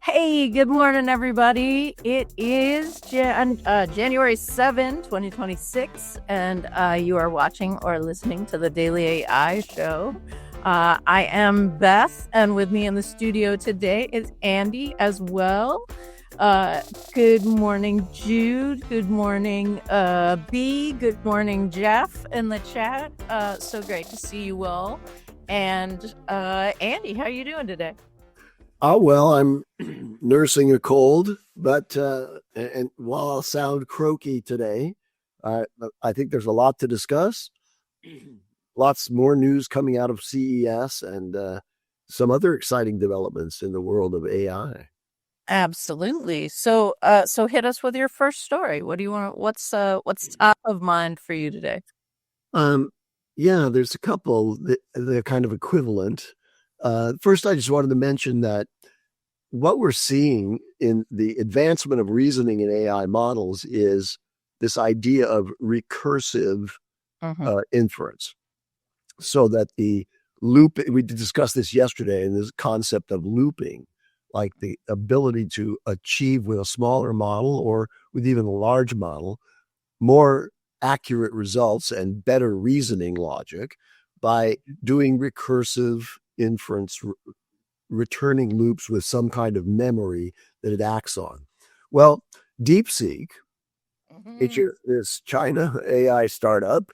Hey, good morning, everybody. It is January 7, 2026, and you are watching or listening to the Daily AI Show. I am Beth, and with me in the studio today is Andy as well. Good morning, Jude. Good morning, B. Good morning, Jeff, in the chat. So great to see you all. And Andy, how are you doing today? Oh, well, I'm nursing a cold, but and while I'll sound croaky today, uh, I think there's a lot to discuss. Lots more news coming out of CES and some other exciting developments in the world of AI. Absolutely. So hit us with your first story. What do you want? What's top of mind for you today? Um, yeah, there's a couple that they're kind of equivalent. First, I just wanted to mention that what we're seeing in the advancement of reasoning in AI models is this idea of recursive Mm-hmm. inference. So that the loop, we discussed this yesterday, and this concept of looping, like the ability to achieve with a smaller model or with even a large model, more accurate results and better reasoning logic by doing recursive inference, returning loops with some kind of memory that it acts on. Well, DeepSeek, Mm-hmm. this China AI startup,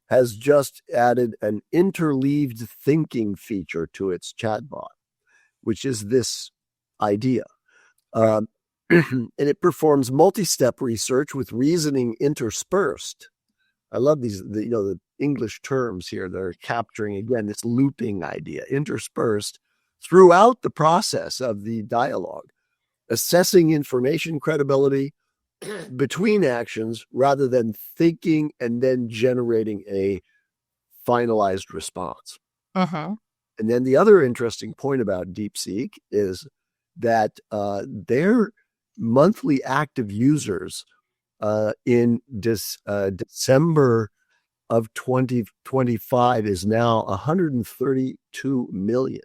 has just added an interleaved thinking feature to its chatbot, which is this idea. Um, and it performs multi-step research with reasoning interspersed. I love the English terms here. They're capturing again this looping idea, interspersed throughout the process of the dialogue, assessing information credibility between actions rather than thinking and then generating a finalized response. Mm-hmm. And then the other interesting point about DeepSeek is that their monthly active users in December of 2025 is now 132 million.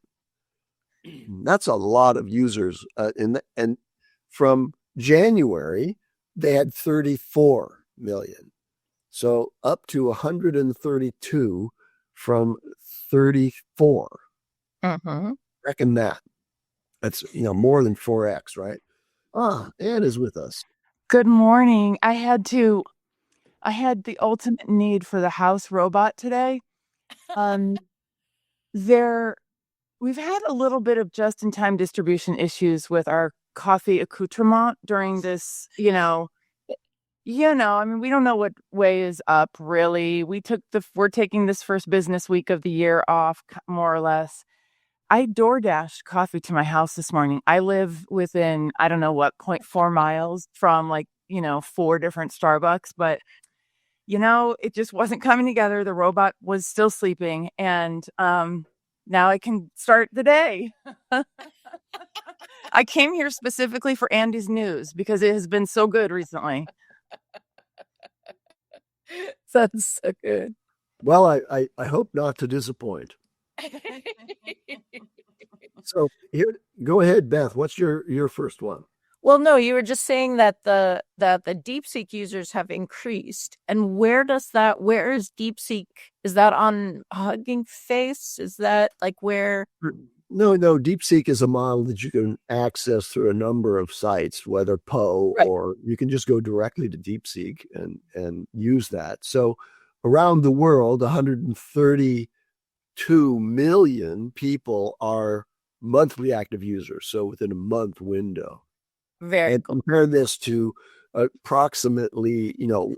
That's a lot of users. And from January, they had 34 million. So up to 132 from 34. Mm-hmm. Reckon that. That's more than 4x, right? Ah, Ann is with us. Good morning. I had the ultimate need for the house robot today. Um, there, we've had a little bit of just-in-time distribution issues with our coffee accoutrement during this, I mean, we don't know what way is up really. We're taking this first business week of the year off, more or less. I door dashed coffee to my house this morning. I live within, I don't know what, 0.4 miles from four different Starbucks, but it just wasn't coming together. The robot was still sleeping, and now I can start the day. I came here specifically for Andy's news because it has been so good recently. That's so good. Well, I hope not to disappoint. So here, go ahead, Beth. What's your first one? Well, no, you were just saying that the DeepSeek users have increased. And where is DeepSeek? Is that on Hugging Face? Is that like where? No, DeepSeek is a model that you can access through a number of sites, whether Poe Right. or you can just go directly to DeepSeek and use that. So around the world, 132 million people are monthly active users. So within a month window. Very And cool. compare this to approximately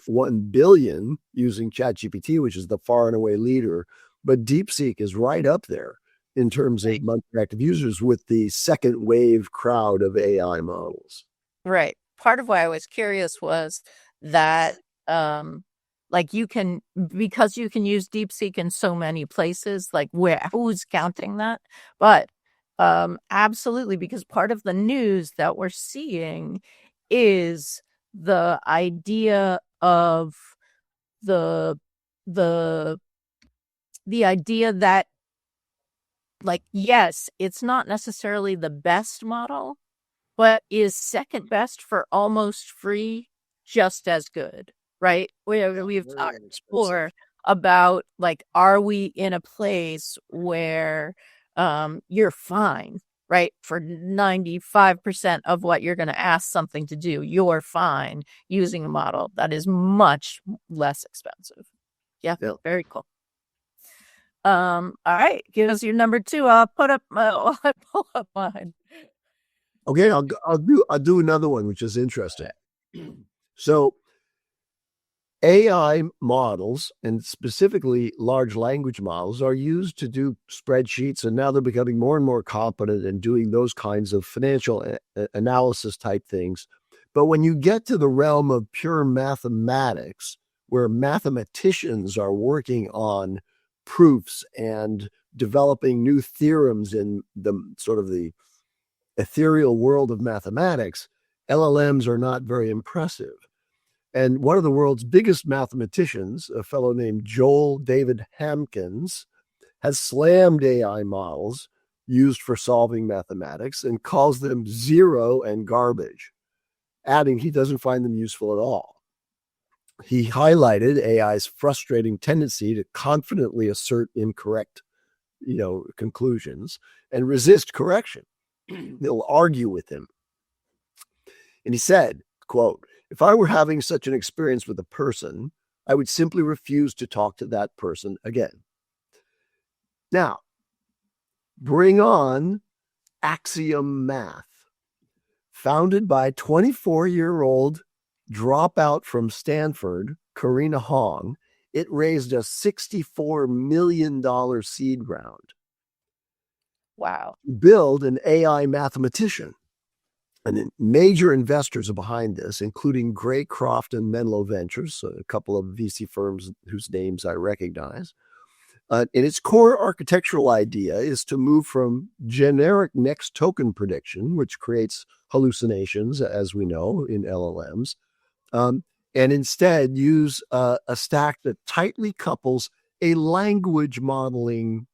1 billion using ChatGPT, which is the far and away leader. But DeepSeek is right up there in terms of Right. monthly active users with the second wave crowd of AI models. Right. Part of why I was curious was that like because you can use DeepSeek in so many places, like who's counting that? But absolutely, because part of the news that we're seeing is the idea of the the the idea that, like, yes, it's not necessarily the best model, but is second best for almost free just as good, right? We've talked before about, like, are we in a place where you're fine, right? For 95% of what you're going to ask something to do, you're fine using a model that is much less expensive. Yeah, very cool. All right, give us your number 2. I'll put up I'll pull up mine. Okay, I'll do another one, which is interesting. So AI models, and specifically large language models, are used to do spreadsheets, and now they're becoming more and more competent in doing those kinds of financial analysis type things. But when you get to the realm of pure mathematics, where mathematicians are working on proofs and developing new theorems in the sort of the ethereal world of mathematics, LLMs are not very impressive. And one of the world's biggest mathematicians, a fellow named Joel David Hampkins, has slammed AI models used for solving mathematics and calls them zero and garbage, adding he doesn't find them useful at all. He highlighted AI's frustrating tendency to confidently assert incorrect, conclusions and resist correction. They'll argue with him. And he said, quote, "If I were having such an experience with a person, I would simply refuse to talk to that person again." Now, bring on Axiom Math. Founded by 24-year-old dropout from Stanford, Karina Hong, it raised a $64 million seed round. Wow. Build an AI mathematician. And major investors are behind this, including Graycroft and Menlo Ventures, a couple of VC firms whose names I recognize. And its core architectural idea is to move from generic next token prediction, which creates hallucinations, as we know, in LLMs, and instead use a stack that tightly couples a language modeling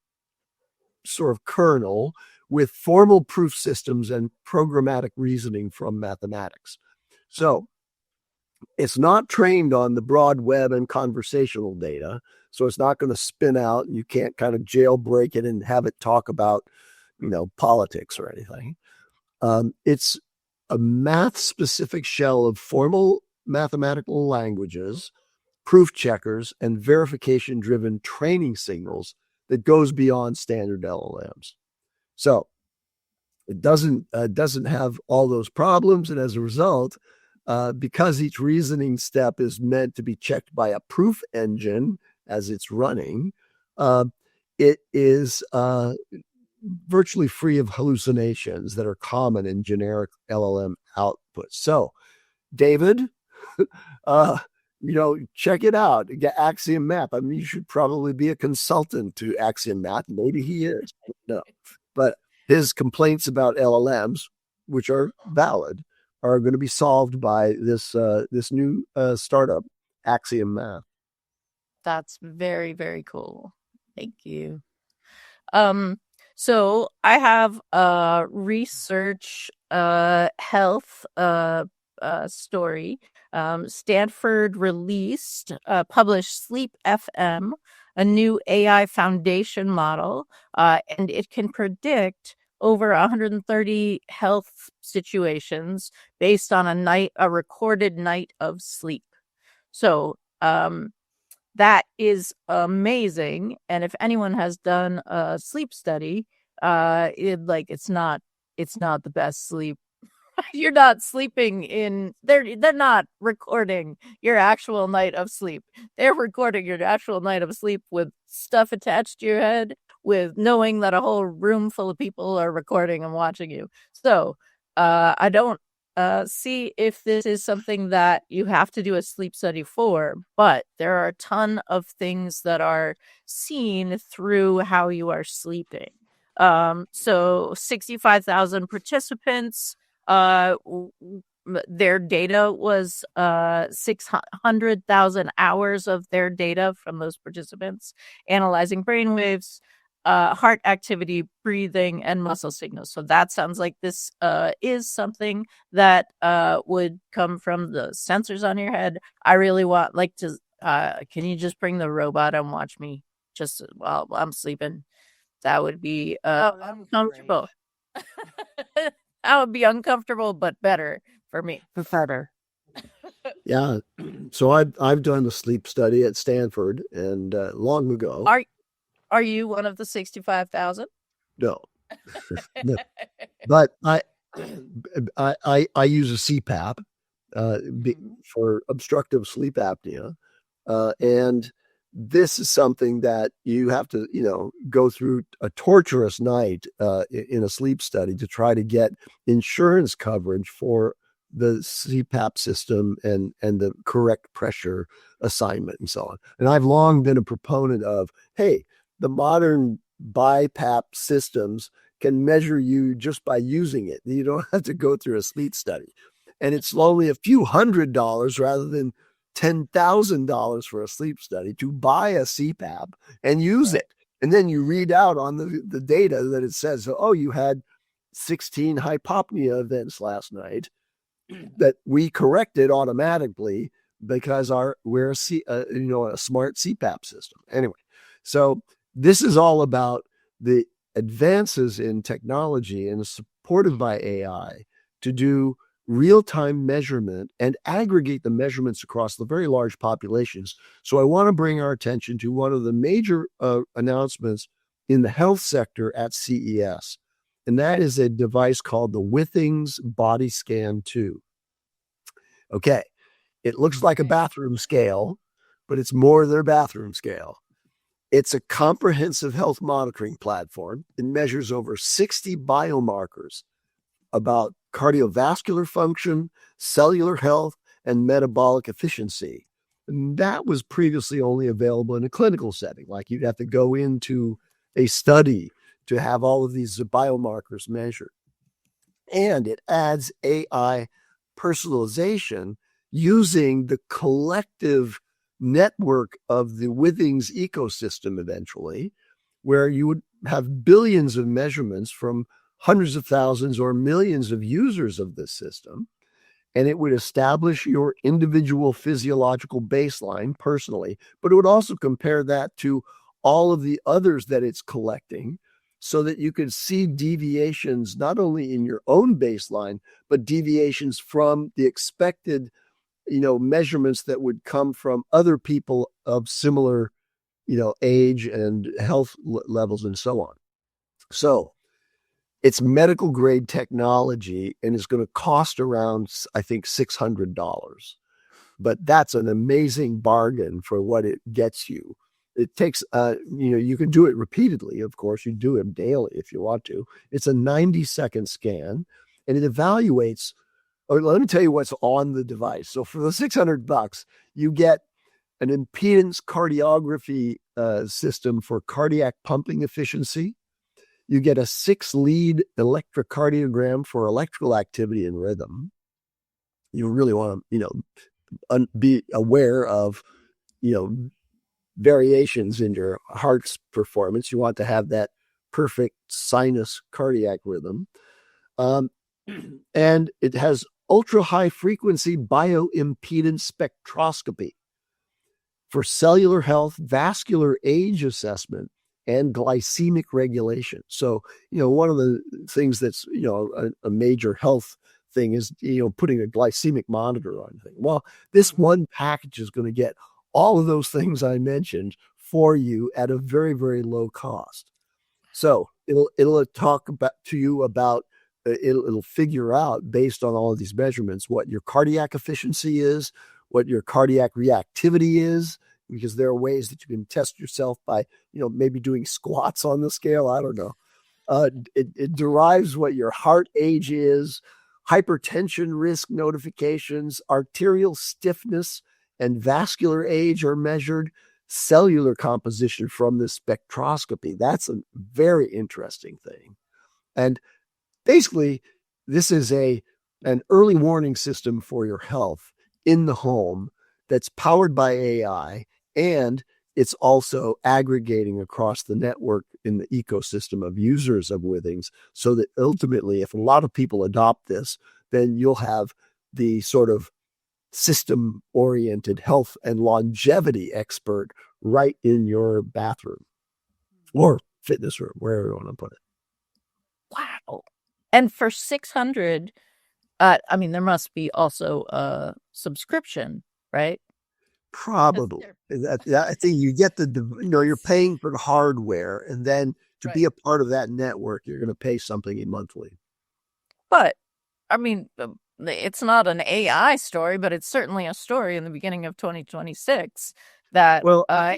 sort of kernel with formal proof systems and programmatic reasoning from mathematics. So it's not trained on the broad web and conversational data, so it's not going to spin out, and you can't kind of jailbreak it and have it talk about, politics or anything. It's a math-specific shell of formal mathematical languages, proof checkers, and verification-driven training signals that goes beyond standard LLMs. So it doesn't have all those problems, and as a result, because each reasoning step is meant to be checked by a proof engine as it's running, it is virtually free of hallucinations that are common in generic LLM outputs. So, David, check it out. Get Axiom Math. I mean, you should probably be a consultant to Axiom Math. Maybe he is. No, but his complaints about LLMs, which are valid, are going to be solved by this new startup, Axiom Math. That's very, very cool. Thank you. So I have a research health story. Stanford published Sleep FM, a new AI foundation model, and it can predict over 130 health situations based on a recorded night of sleep. So that is amazing. And if anyone has done a sleep study, it's not the best sleep. You're not sleeping they're not recording your actual night of sleep. They're recording your actual night of sleep with stuff attached to your head, with knowing that a whole room full of people are recording and watching you. So I don't see if this is something that you have to do a sleep study for, but there are a ton of things that are seen through how you are sleeping. So 65,000 participants, their data was 600,000 hours of their data from those participants analyzing brainwaves. heart activity, breathing, and muscle signals. So that sounds like this is something that would come from the sensors on your head. I really want to. Can you just bring the robot and watch me just while I'm sleeping? That would be uncomfortable. That would be uncomfortable, but better for me. Better. Yeah. So I've done a sleep study at Stanford, and long ago. Are you one of the 65,000? No. No. But I use a CPAP for obstructive sleep apnea, and this is something that you have to, go through a torturous night in a sleep study to try to get insurance coverage for the CPAP system and the correct pressure assignment and so on. And I've long been a proponent of, hey, the modern BiPAP systems can measure you just by using it. You don't have to go through a sleep study. And it's only a few $100s rather than $10,000 for a sleep study to buy a CPAP and use it. And then you read out on the data that it says, oh, you had 16 hypopnea events last night that we corrected automatically because we're a smart CPAP system. Anyway, so this is all about the advances in technology and supported by AI to do real-time measurement and aggregate the measurements across the very large populations. So I want to bring our attention to one of the major announcements in the health sector at CES, and that is a device called the Withings Body Scan 2. Okay, it looks like a bathroom scale, but it's more than a bathroom scale. It's a comprehensive health monitoring platform. It measures over 60 biomarkers about cardiovascular function, cellular health, and metabolic efficiency. And that was previously only available in a clinical setting. Like you'd have to go into a study to have all of these biomarkers measured. And it adds AI personalization using the collective network of the Withings ecosystem eventually, where you would have billions of measurements from hundreds of thousands or millions of users of this system. And it would establish your individual physiological baseline personally, but it would also compare that to all of the others that it's collecting so that you could see deviations not only in your own baseline, but deviations from the expected, measurements that would come from other people of similar, age and health levels and so on. So it's medical grade technology and it's going to cost around, I think, $600. But that's an amazing bargain for what it gets you. It takes, you can do it repeatedly. Of course, you do it daily if you want to. It's a 90-second scan and it evaluates, or let me tell you what's on the device. So for the $600, you get an impedance cardiography system for cardiac pumping efficiency. You get a 6-lead electrocardiogram for electrical activity and rhythm. You really want to, be aware of, variations in your heart's performance. You want to have that perfect sinus cardiac rhythm. And it has ultra high frequency bioimpedance spectroscopy for cellular health, vascular age assessment, and glycemic regulation. So, one of the things that's, a major health thing is, putting a glycemic monitor on thing. Well, this one package is going to get all of those things I mentioned for you at a very, very low cost. So it'll talk to you about, it'll figure out based on all of these measurements, what your cardiac efficiency is, what your cardiac reactivity is, because there are ways that you can test yourself by, maybe doing squats on the scale. I don't know. It derives what your heart age is, hypertension risk notifications, arterial stiffness, and vascular age are measured, cellular composition from this spectroscopy. That's a very interesting thing. And basically, this is an early warning system for your health in the home that's powered by AI, and it's also aggregating across the network in the ecosystem of users of Withings, so that ultimately, if a lot of people adopt this, then you'll have the sort of system-oriented health and longevity expert right in your bathroom or fitness room, wherever you want to put it. Wow. And for 600, I mean, there must be also a subscription, right? Probably. I think you get you're paying for the hardware, and then to be a part of that network, you're going to pay something monthly. But, I mean, it's not an AI story, but it's certainly a story in the beginning of 2026 that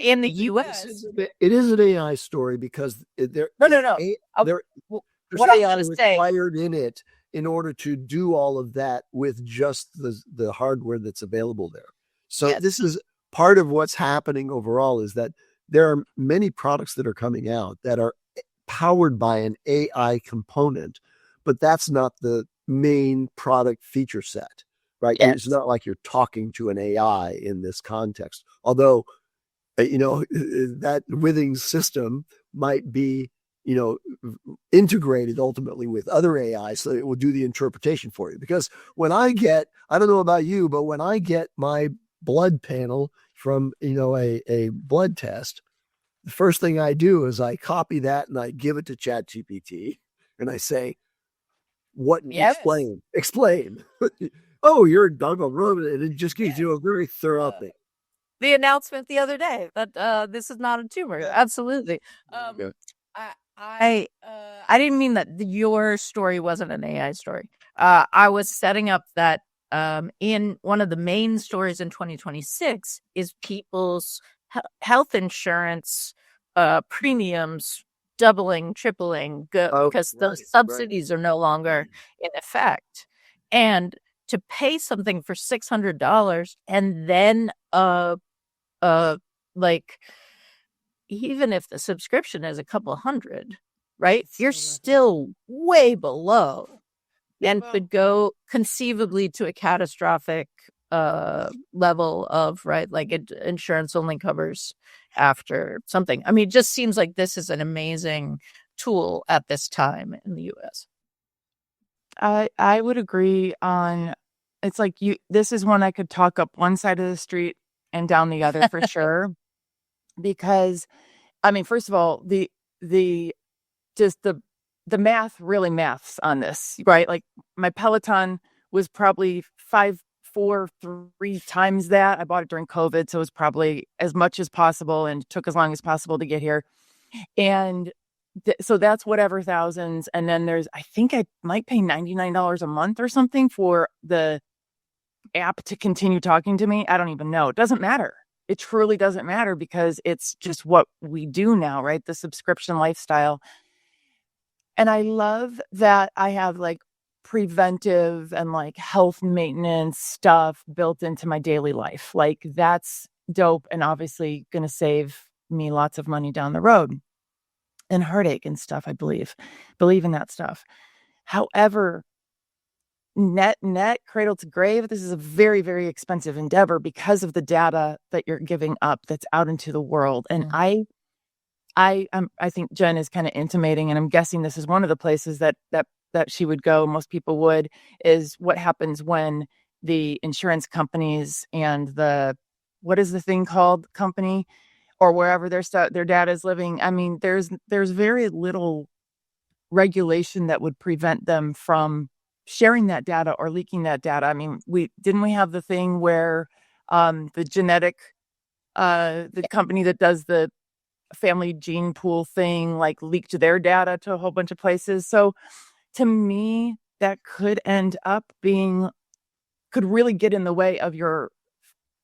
in the US. It is an AI story because there's what AI required in it in order to do all of that with just the hardware that's available there. So this is part of what's happening overall, is that there are many products that are coming out that are powered by an AI component, but that's not the main product feature set, right? Yes. It's not like you're talking to an AI in this context. Although, that Withings system might be, integrated ultimately with other AIs, so it will do the interpretation for you. Because when I don't know about you, but when I get my blood panel from, a blood test, the first thing I do is I copy that and I give it to ChatGPT and I say, explain. Oh, you're a dog robot, and it just gives you a very thorough thing. The announcement the other day that this is not a tumor. Yeah. Absolutely. I didn't mean that your story wasn't an AI story. I was setting up that in one of the main stories in 2026 is people's health insurance premiums doubling, tripling, because those subsidies are no longer in effect. And to pay something for $600 and then like, even if the subscription is a couple hundred, right? You're still way below and could go conceivably to a catastrophic level of, right? Like insurance only covers after something. I mean, it just seems like this is an amazing tool at this time in the US. I would agree on, it's like this is one I could talk up one side of the street and down the other for sure. Because, I mean, first of all, the math really maths on this, right? Like my Peloton was probably 3 times that. I bought it during COVID, so it was probably as much as possible and took as long as possible to get here. And so that's whatever thousands. And then I think I might pay $99 a month or something for the app to continue talking to me. I don't even know. It doesn't matter. It truly doesn't matter because it's just what we do now, right? The subscription lifestyle. And I love that I have like preventive and like health maintenance stuff built into my daily life. Like that's dope and obviously going to save me lots of money down the road and heartache and stuff. I believe in that stuff. However, net cradle to grave, this is a very, very expensive endeavor because of the data that you're giving up that's out into the world. And I think Jen is kind of intimating, and I'm guessing this is one of the places that she would go, most people would, is what happens when the insurance companies and what is the thing called, company, or wherever their data is living. I mean, there's very little regulation that would prevent them from sharing that data or leaking that data. I mean, we have the thing where the genetic the company that does the family gene pool thing like leaked their data to a whole bunch of places. So to me, that could really get in the way of your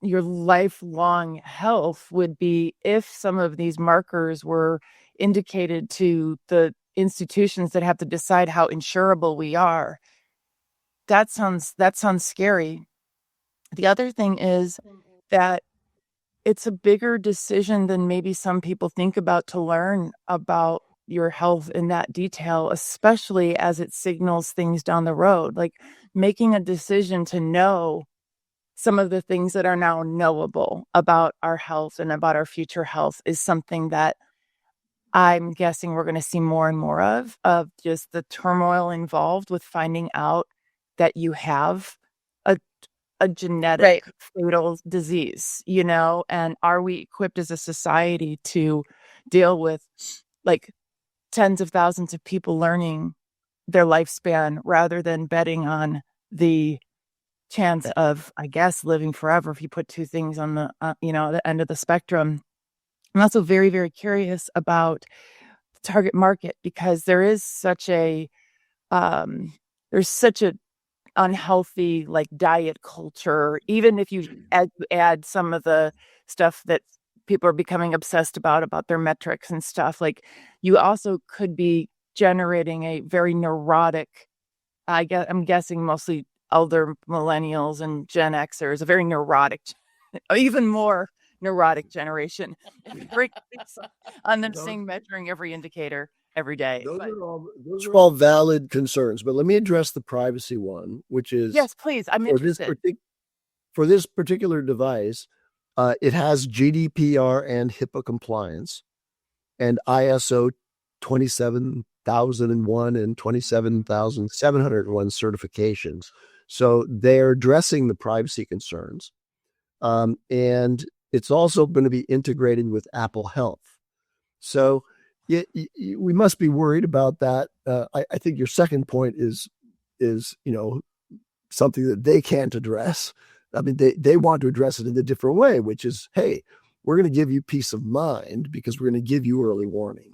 lifelong health, would be if some of these markers were indicated to the institutions that have to decide how insurable we are. That sounds scary. The other thing is that it's a bigger decision than maybe some people think about, to learn about your health in that detail, especially as it signals things down the road. Like making a decision to know some of the things that are now knowable about our health and about our future health is something that I'm guessing we're going to see more and more of just the turmoil involved with finding out that you have a genetic fatal disease, and are we equipped as a society to deal with like tens of thousands of people learning their lifespan rather than betting on the chance of, I guess, living forever if you put two things on the, the end of the spectrum. I'm also very, very curious about the target market because there is such a, there's such a unhealthy like diet culture. Even if you add some of the stuff that people are becoming obsessed about their metrics and stuff, like you also could be generating a very neurotic, I'm guessing mostly elder millennials and Gen Xers, a very neurotic, even more neurotic generation. On them saying measuring every indicator every day. Those are all valid concerns, but let me address the privacy one, which is yes, please. I'm interested. For this particular device, it has GDPR and HIPAA compliance, and ISO 27001 and 27701 certifications. So they're addressing the privacy concerns, and it's also going to be integrated with Apple Health. So we must be worried about that. I think your second point is something that they can't address. I mean, they want to address it in a different way, which is, hey, we're going to give you peace of mind because we're going to give you early warning.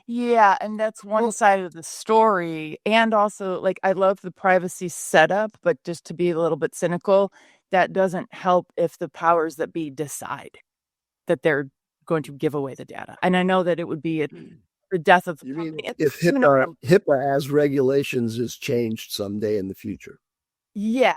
Yeah, and that's one side of the story. And also, like, I love the privacy setup, but just to be a little bit cynical, that doesn't help if the powers that be decide that they're going to give away the data. And I know that it would be the death of the company. If HIPAA as regulations is changed someday in the future. Yeah.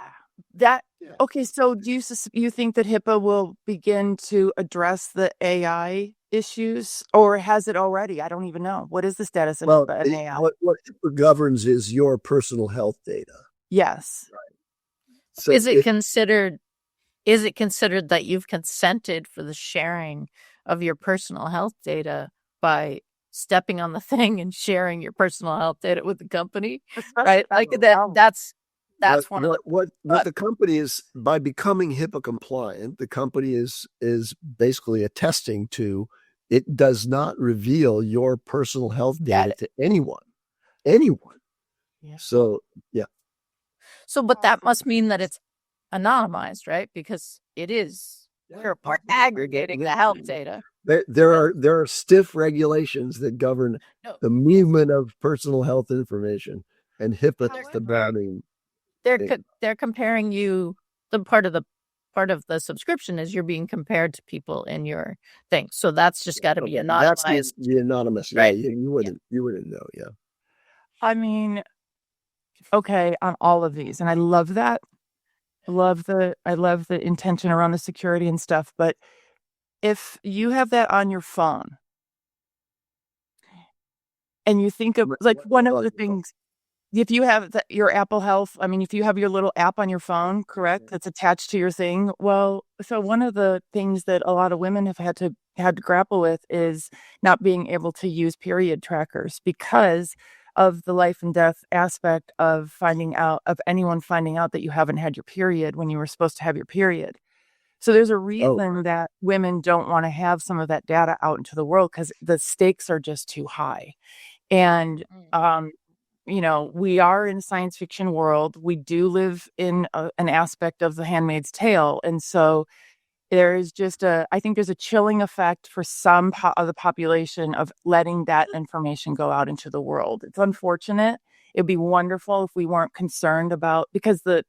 Okay, so do you think that HIPAA will begin to address the AI issues, or has it already? I don't even know. What is the status of HIPAA and AI? What HIPAA governs is your personal health data. Yes. Right. So is it considered that you've consented for the sharing of your personal health data by stepping on the thing and sharing your personal health data with the company? Right? Like that's one of what the company is, by becoming HIPAA compliant, the company is basically attesting to it does not reveal your personal health data to anyone. Yeah. So, yeah. So, but that must mean that it's anonymized, right? Because it is, we're aggregating the health data. There are stiff regulations that govern the movement of personal health information, and HIPAA is the bounding. They're comparing you. The part of the subscription is you're being compared to people in your thing. So that's just got to be anonymized. That's the anonymous, right? You wouldn't know, yeah. I mean, okay, on all of these, and I love that. I love the intention around the security and stuff. But if you have that on your phone, and you think of like one of the things. If you have your Apple Health, I mean, if you have your little app on your phone, correct, that's attached to your thing. Well, so one of the things that a lot of women have had to grapple with is not being able to use period trackers because of the life and death aspect of anyone finding out that you haven't had your period when you were supposed to have your period. So there's a reason that women don't want to have some of that data out into the world because the stakes are just too high. And, we are in a science fiction world. We do live in an aspect of The Handmaid's Tale. And so there is I think there's a chilling effect for some of the population of letting that information go out into the world. It's unfortunate. It'd be wonderful if we weren't concerned because the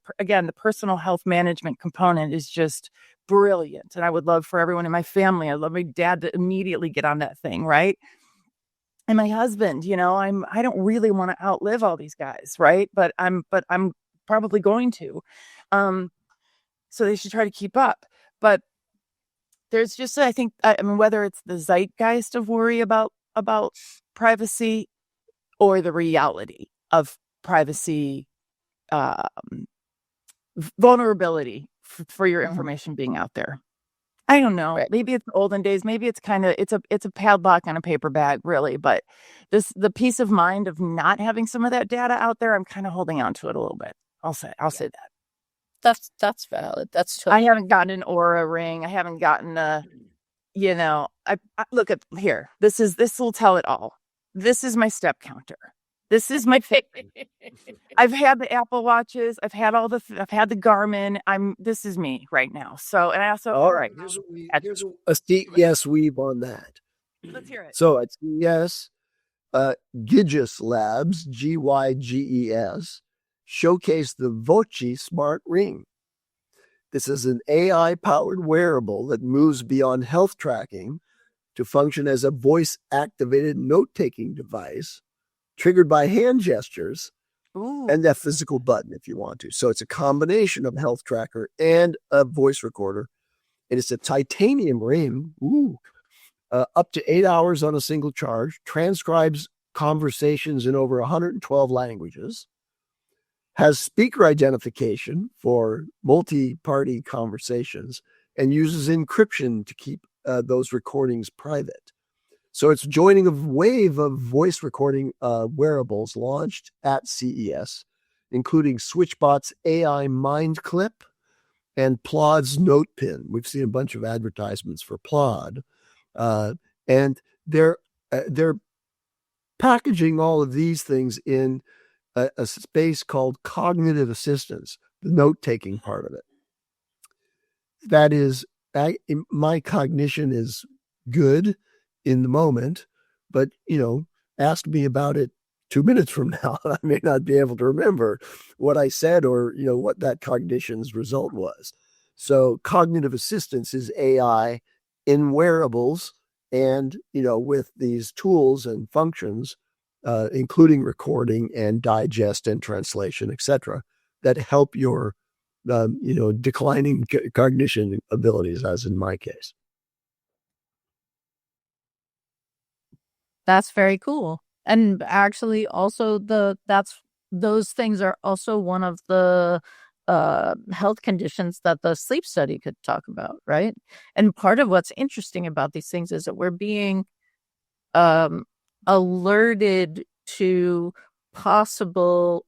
personal health management component is just brilliant. And I would love for everyone in my family, I'd love my dad to immediately get on that thing, right? And my husband, I don't really want to outlive all these guys, right? But I'm probably going to. So they should try to keep up. But there's just, I think, whether it's the zeitgeist of worry about privacy or the reality of privacy, vulnerability for your information being out there. I don't know. Right. Maybe it's olden days. Maybe it's kind of it's a padlock on a paper bag, really. But the peace of mind of not having some of that data out there, I'm kind of holding on to it a little bit. I'll say that. That's valid. That's I haven't gotten an Aura ring. I haven't gotten a, I look at here. This will tell it all. This is my step counter. This is my favorite. I've had the Apple Watches. I've had I've had the Garmin. This is me right now. So, and I also, all right, here's a CES weave on that. Let's hear it. So at CES, Gyges Labs, GYGES, showcased the Voci Smart Ring. This is an AI-powered wearable that moves beyond health tracking to function as a voice-activated note-taking device triggered by hand gestures and a physical button if you want to. So it's a combination of health tracker and a voice recorder. And it's a titanium ring, up to 8 hours on a single charge, transcribes conversations in over 112 languages, has speaker identification for multi-party conversations, and uses encryption to keep those recordings private. So it's joining a wave of voice recording wearables launched at CES, including SwitchBot's AI Mind Clip and Plod's Note Pin. We've seen a bunch of advertisements for Plod, and they're packaging all of these things in a space called cognitive assistance, the note-taking part of it. That is, my cognition is good in the moment, but, ask me about it 2 minutes from now. I may not be able to remember what I said or, what that cognition's result was. So cognitive assistance is AI in wearables and, with these tools and functions, including recording and digest and translation, etc., that help your, declining cognition abilities, as in my case. That's very cool. And actually also those things are also one of the health conditions that the sleep study could talk about, right? And part of what's interesting about these things is that we're being alerted to possible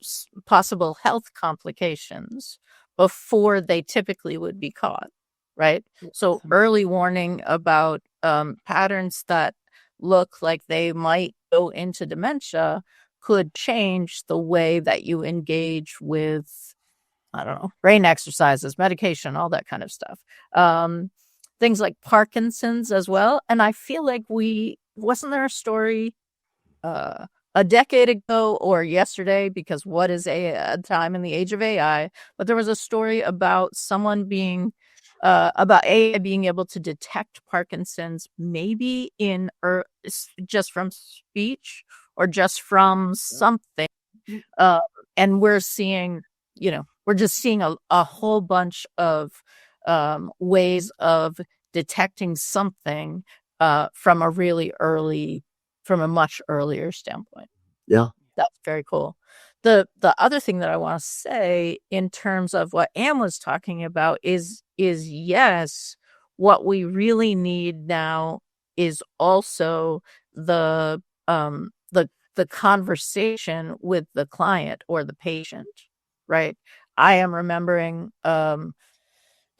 health complications before they typically would be caught, right? So early warning about patterns that look like they might go into dementia could change the way that you engage with, I don't know, brain exercises, medication, all that kind of stuff. Things like Parkinson's as well. And I feel like wasn't there a story a decade ago or yesterday, because what is a time in the age of AI, but there was a story about someone about AI being able to detect Parkinson's, maybe just from speech or just from something. And we're seeing, we're just seeing a whole bunch of ways of detecting something from a much earlier standpoint. Yeah. That's very cool. The other thing that I want to say in terms of what Anne was talking about is yes, what we really need now is also the conversation with the client or the patient, right? I am remembering there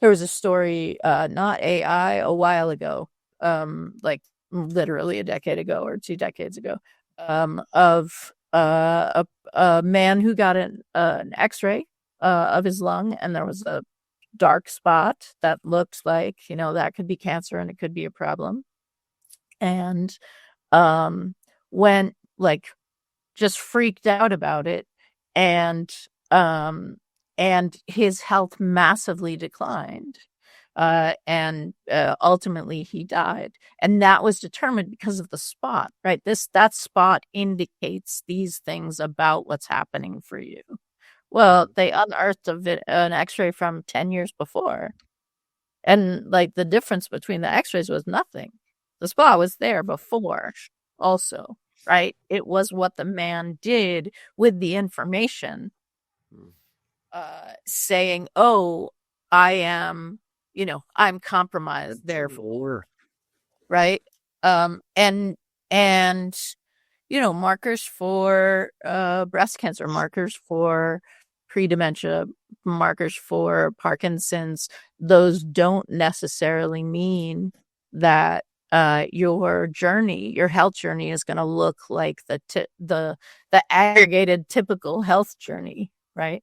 was a story, not AI, a while ago, like literally a decade ago or 2 decades ago, of a man who got an X-ray of his lung, and there was a dark spot that looked like, that could be cancer and it could be a problem. And went just freaked out about it, and his health massively declined. And ultimately he died, and that was determined because of the spot, right? That spot indicates these things about what's happening for you. Well, they unearthed an X-ray from 10 years before, and the difference between the X-rays was nothing. The spot was there before, also, right? It was what the man did with the information, saying, "Oh, I am, I'm compromised, therefore, right? And markers for breast cancer, markers for pre-dementia, markers for Parkinson's, those don't necessarily mean that your health journey is going to look like the aggregated typical health journey, right?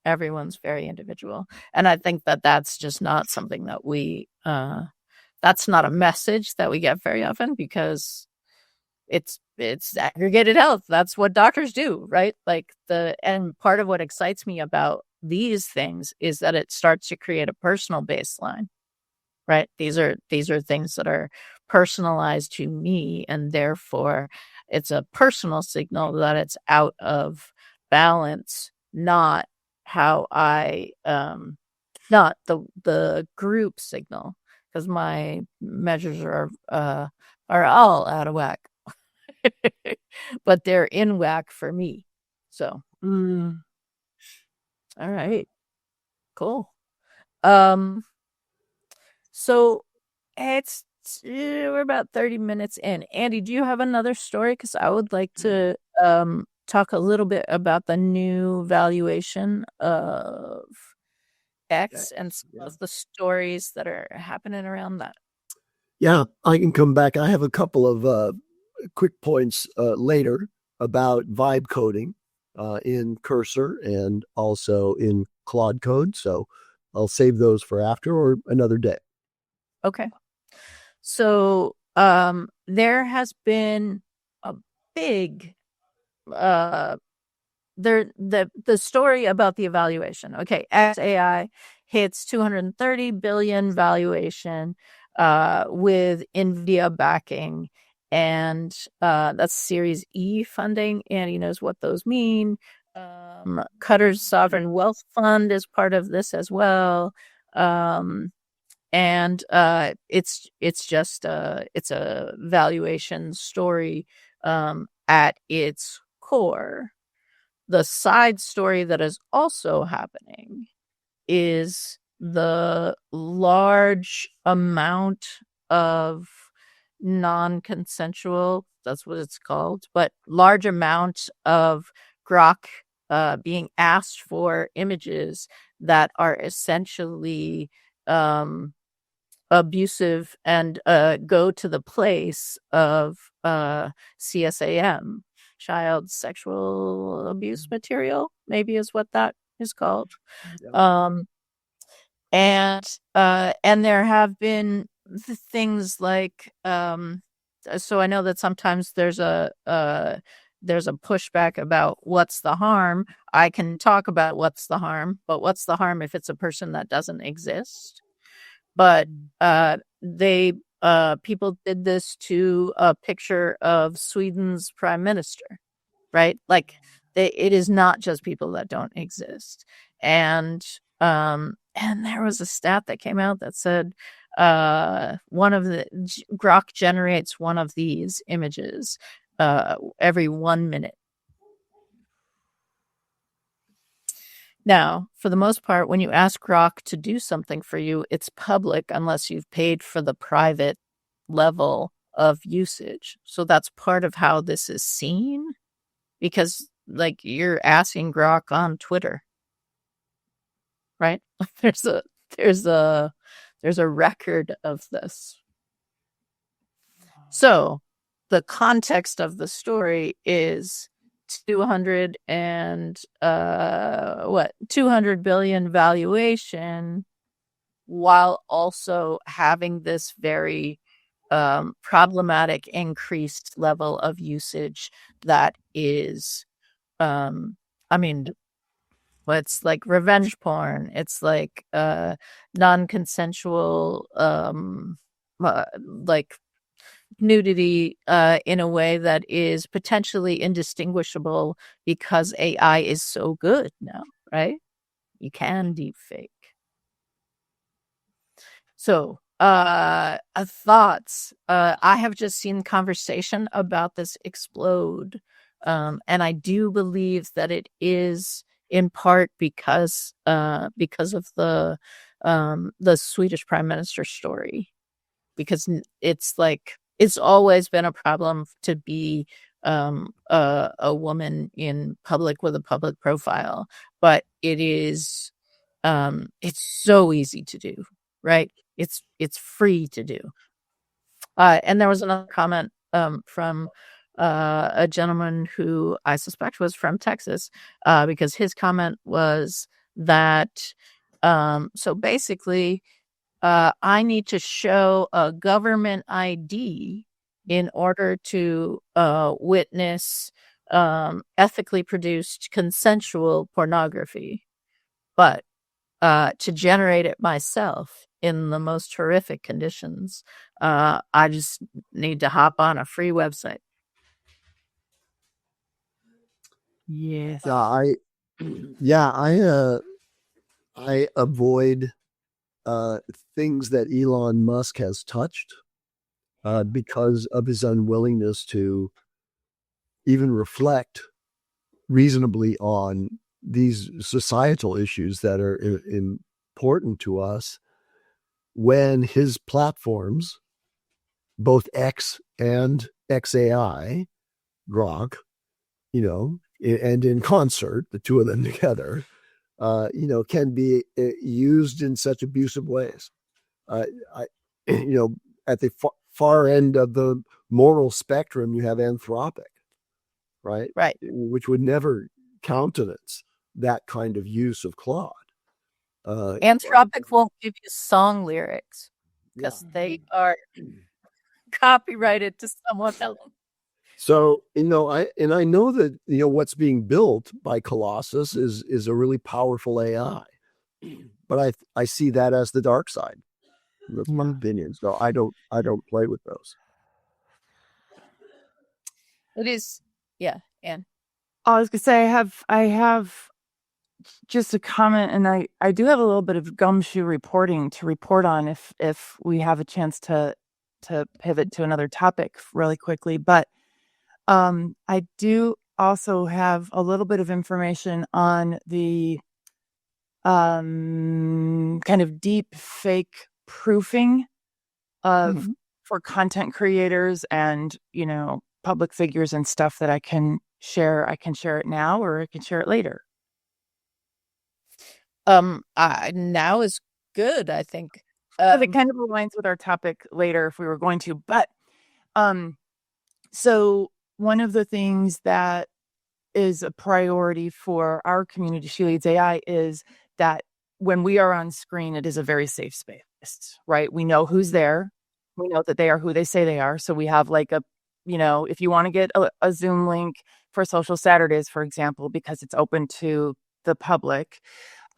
Everyone's very individual. And I think that that's just not something that that's not a message that we get very often, because it's aggregated health. That's what doctors do, right? And part of what excites me about these things is that it starts to create a personal baseline, right? These are things that are personalized to me, and therefore it's a personal signal that it's out of balance, not how I not the group signal, because my measures are all out of whack. But they're in whack for me. So, all right, cool. So we're about 30 minutes in. Andy, do you have another story? Because I would like to talk a little bit about the new valuation of X and some of the stories that are happening around that. Yeah, I can come back. I have a couple of quick points later about vibe coding in Cursor and also in Claude Code. So I'll save those for after or another day. Okay. So there has been a big the story about the evaluation. Okay, XAI hits 230 billion valuation with NVIDIA backing, and that's Series E funding. Andy knows what those mean. Qatar's sovereign wealth fund is part of this as well. And it's just it's a valuation story at its core. The side story that is also happening is the large amount of non-consensual, that's what it's called, but large amount of Grok being asked for images that are essentially abusive and go to the place of CSAM, child sexual abuse material, maybe is what that is called. Yeah. And there have been things like so I know that sometimes there's a pushback about what's the harm. I can talk about what's the harm, but what's the harm if it's a person that doesn't exist? But people did this to a picture of Sweden's prime minister, right? Like it is not just people that don't exist. And there was a stat that came out that said one of the Grok generates one of these images every 1 minute. Now, for the most part, when you ask Grok to do something for you, it's public unless you've paid for the private level of usage. So that's part of how this is seen, because like you're asking Grok on Twitter, right? There's a record of this. So the context of the story is 200 billion valuation, while also having this very problematic increased level of usage that is it's like revenge porn, it's like non-consensual like nudity in a way that is potentially indistinguishable because AI is so good now, right? You can deep fake. So thoughts. I have just seen conversation about this explode, and I do believe that it is in part because of the the Swedish Prime Minister story, because it's always been a problem to be a woman in public with a public profile, but it's so easy to do, right? It's free to do. And there was another comment from a gentleman who I suspect was from Texas, because his comment was that so basically I need to show a government ID in order to witness ethically produced consensual pornography, but to generate it myself in the most horrific conditions, I just need to hop on a free website. Yes. I avoid things that Elon Musk has touched because of his unwillingness to even reflect reasonably on these societal issues that are important to us, when his platforms, both X and XAI, Grok, and in concert, the two of them together, can be used in such abusive ways. At the far end of the moral spectrum, you have Anthropic, right? Right. Which would never countenance that kind of use of Claude. Anthropic won't give you song lyrics because they are copyrighted to someone else. So, I know that, what's being built by Colossus is a really powerful AI, but I see that as the dark side. That's my opinion. So I don't play with those. It is, yeah. And I was gonna say I have just a comment, and I do have a little bit of gumshoe reporting to report on if we have a chance to pivot to another topic really quickly. But I do also have a little bit of information on the kind of deep fake proofing of for content creators and public figures and stuff that I can share. I can share it now, or I can share it later. Now is good, I think. It kind of aligns with our topic later if we were going to, but so one of the things that is a priority for our community, She Leads AI, is that when we are on screen, it is a very safe space, right? We know who's there. We know that they are who they say they are. So we have like if you want to get a Zoom link for Social Saturdays, for example, because it's open to the public,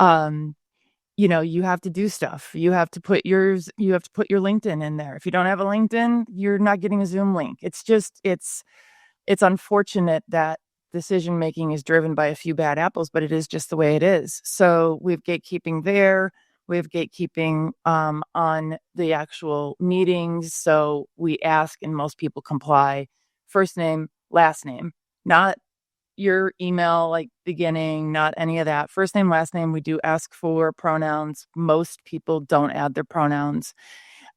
you have to do stuff. You have to put your LinkedIn in there. If you don't have a LinkedIn, you're not getting a Zoom link. It's unfortunate that decision making is driven by a few bad apples, but it is just the way it is. So we have gatekeeping there. We have gatekeeping on the actual meetings. So we ask, and most people comply, first name, last name, not your email, like beginning, not any of that. First name, last name. We do ask for pronouns. Most people don't add their pronouns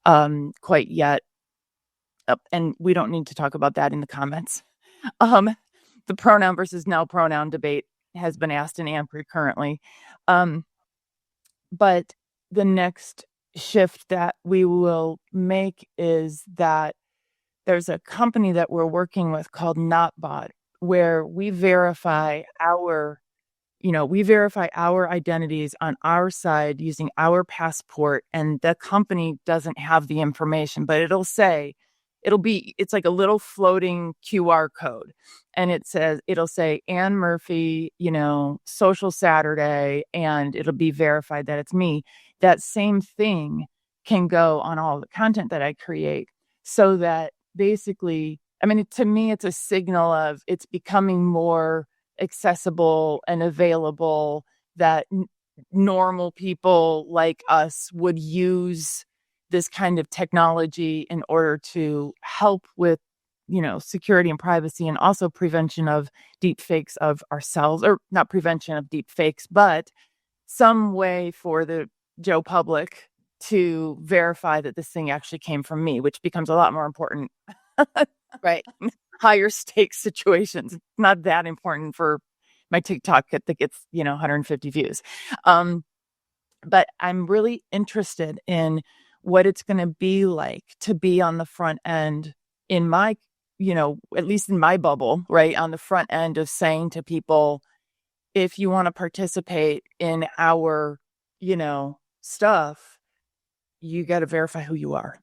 quite yet. And we don't need to talk about that in the comments. The pronoun versus no pronoun debate has been asked and answered currently. But the next shift that we will make is that there's a company that we're working with called NotBot, where we verify our identities on our side using our passport, and the company doesn't have the information, but it's like a little floating QR code, and it'll say Ann Murphy, Social Saturday, and it'll be verified that it's me. That same thing can go on all the content that I create, so that basically, to me, it's a signal of it's becoming more accessible and available, that normal people like us would use this kind of technology in order to help with, security and privacy, and also prevention of deep fakes of ourselves, or not prevention of deep fakes, but some way for the Joe Public to verify that this thing actually came from me, which becomes a lot more important. Right. Higher stakes situations. It's not that important for my TikTok that gets, 150 views. But I'm really interested in what it's going to be like to be on the front end in my, at least in my bubble, right? On the front end of saying to people, if you want to participate in our, stuff, you got to verify who you are.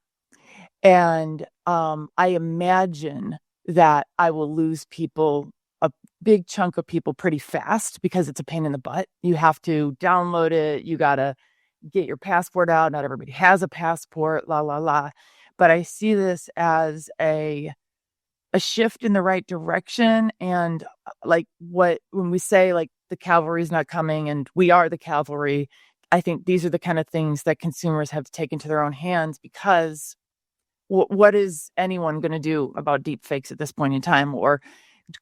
And I imagine that I will lose people, a big chunk of people pretty fast because it's a pain in the butt. You have to download it. You got to get your passport out. Not everybody has a passport, la, la, la. But I see this as a shift in the right direction. And like when we say like the cavalry's not coming and we are the cavalry, I think these are the kind of things that consumers have to take into their own hands, because what is anyone going to do about deep fakes at this point in time, or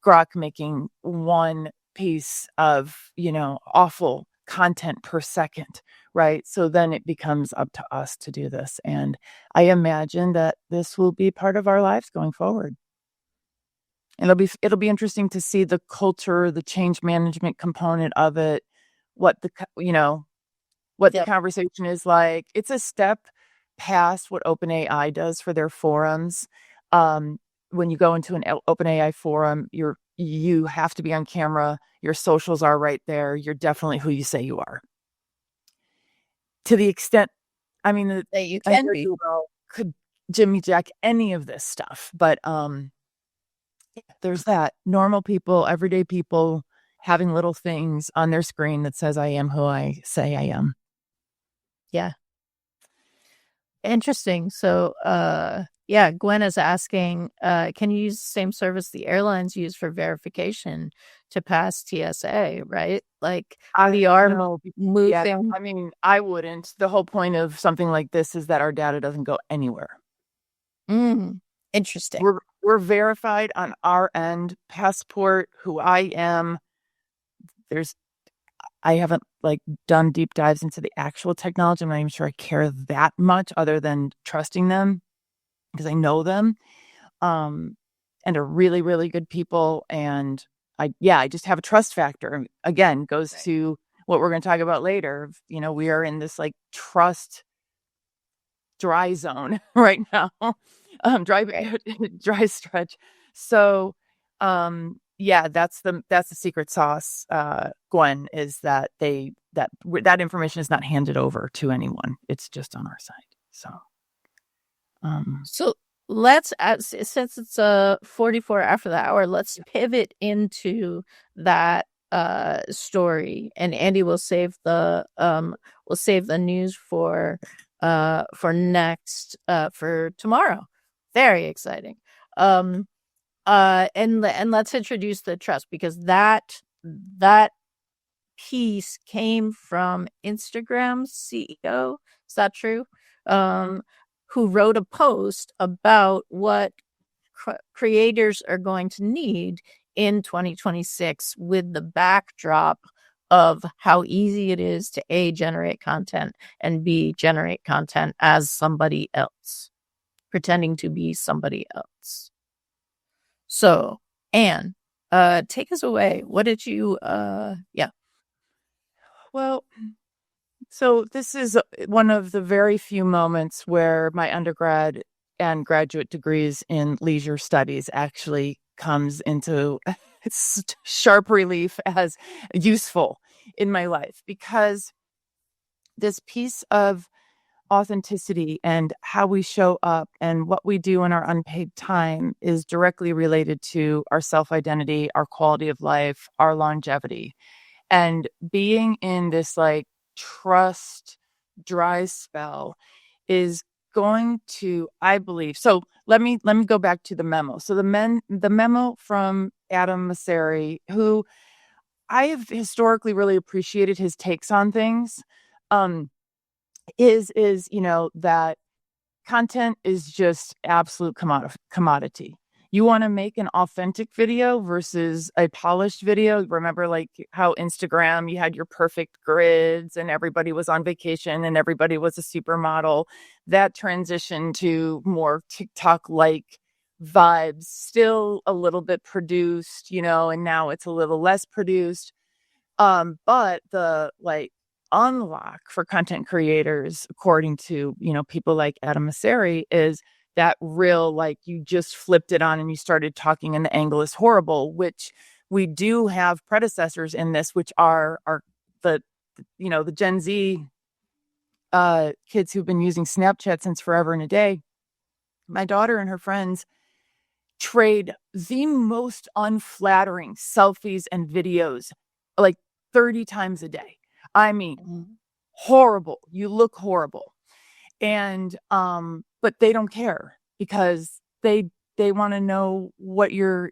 Grok making one piece of, awful content per second, right? So then it becomes up to us to do this. And I imagine that this will be part of our lives going forward. And it'll be interesting to see the culture, the change management component of it, what the conversation is like. It's a step past what OpenAI does for their forums. When you go into an OpenAI forum, you have to be on camera. Your socials are right there. You're definitely who you say you are. To the extent, I mean, that you can be. Could Jimmy Jack any of this stuff? But there's that. Normal people, everyday people having little things on their screen that says, I am who I say I am. Yeah. Interesting. So, Gwen is asking, can you use the same service the airlines use for verification to pass TSA, right? Like we are moving. Yeah, I mean, I wouldn't. The whole point of something like this is that our data doesn't go anywhere. Interesting. We're verified on our end. Passport, who I am. I haven't done deep dives into the actual technology. I'm not even sure I care that much, other than trusting them because I know them, and are really, really good people. And I just have a trust factor. Again, goes to what we're going to talk about later. We are in this trust dry zone right now, dry stretch. So, that's the secret sauce, Gwen, is that that information is not handed over to anyone. It's just on our side. So let's, since it's 44 after the hour, let's pivot into that story, and Andy will save the news for next for tomorrow. Very exciting. And let's introduce the trust, because that piece came from Instagram's CEO. Is that true? Who wrote a post about what creators are going to need in 2026, with the backdrop of how easy it is to A, generate content, and B, generate content as somebody else, pretending to be somebody else. So, Anne, take us away. What did you, Well, so this is one of the very few moments where my undergrad and graduate degrees in leisure studies actually comes into sharp relief as useful in my life, because this piece of authenticity and how we show up and what we do in our unpaid time is directly related to our self-identity, our quality of life, our longevity. And being in this trust dry spell is going to, I believe. So let me go back to the memo. So the memo from Adam Mosseri, who I have historically really appreciated his takes on things, is that content is just absolute commodity. you want to make an authentic video versus a polished video. Remember, like how Instagram, you had your perfect grids and everybody was on vacation and everybody was a supermodel. That transitioned to more TikTok-like vibes, still a little bit produced, and now it's a little less produced. But the unlock for content creators, according to, people like Adam Mosseri, is that real, you just flipped it on and you started talking and the angle is horrible, which we do have predecessors in this, which are the Gen Z kids who've been using Snapchat since forever and a day. My daughter and her friends trade the most unflattering selfies and videos 30 times a day. I mean, horrible. You look horrible. And but they don't care because they want to know what your